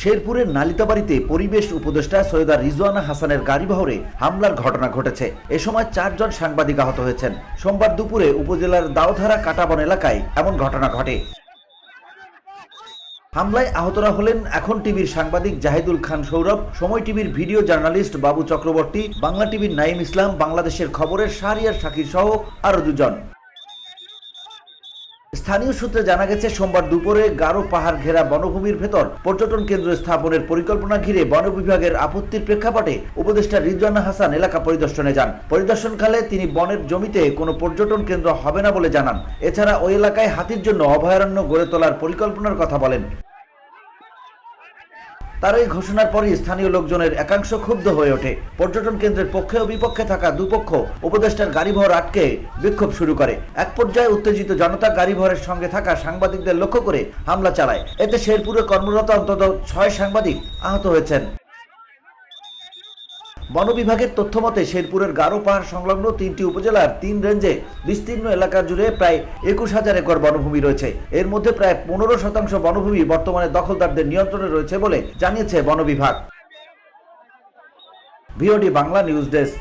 শেরপুরের নালিতাবাড়িতে পরিবেশ উপদেষ্টা সৈয়দা রিজওয়ানা হাসানের গাড়িবহরে হামলার ঘটনা ঘটেছে। এ সময় 4 জন সাংবাদিক আহত হয়েছেন। সোমবার দুপুরে উপজেলার দাওধারা কাটাবন এলাকায় এমন ঘটনা ঘটে। হামলায় আহতরা হলেন এখন টিভির সাংবাদিক জাহিদুল খান সৌরভ, সময় টিভির ভিডিও জার্নালিস্ট বাবু চক্রবর্তী, বাংলা টিভির নাইম ইসলাম, বাংলাদেশের খবরের শাহরিয়ার শাকির সহ আরও 2 জন। স্থানীয় সূত্রে জানা গেছে, সোমবার দুপুরে গারো পাহাড় ঘেরা বনভূমির ভেতর পর্যটন কেন্দ্র স্থাপনের পরিকল্পনা ঘিরে বন বিভাগের আপত্তির প্রেক্ষাপটে উপদেষ্টা রিজওয়ানা হাসান এলাকা পরিদর্শনে যান। পরিদর্শনকালে তিনি বনের জমিতে কোনো পর্যটন কেন্দ্র হবে না বলে জানান। এছাড়া ওই এলাকায় হাতির জন্য অভয়ারণ্য গড়ে তোলার পরিকল্পনার কথা বলেন। তার এই ঘোষণার পরই স্থানীয় লোকজনের একাংশ ক্ষুব্ধ হয়ে ওঠে। পর্যটন কেন্দ্রের পক্ষে ও বিপক্ষে থাকা দুপক্ষ উপদেষ্টার গাড়িবহর আটকে বিক্ষোভ শুরু করে। এক পর্যায়ে উত্তেজিত জনতা গাড়িবহরের সঙ্গে থাকা সাংবাদিকদের লক্ষ্য করে হামলা চালায়। এতে শেরপুরে কর্মরত অন্তত 6 সাংবাদিক আহত হয়েছেন। বন বিভাগের তথ্য মতে, শেরপুরের গারো পাহাড় সংলগ্ন 3টি উপজেলার 3 রেঞ্জে বিস্তীর্ণ এলাকা জুড়ে প্রায় 21,000 একর বনভূমি রয়েছে। এর মধ্যে প্রায় 15% বনভূমি বর্তমানে দখলদারদের নিয়ন্ত্রণে রয়েছে বলে জানিয়েছে বন বিভাগ। VOD Bangla news desk.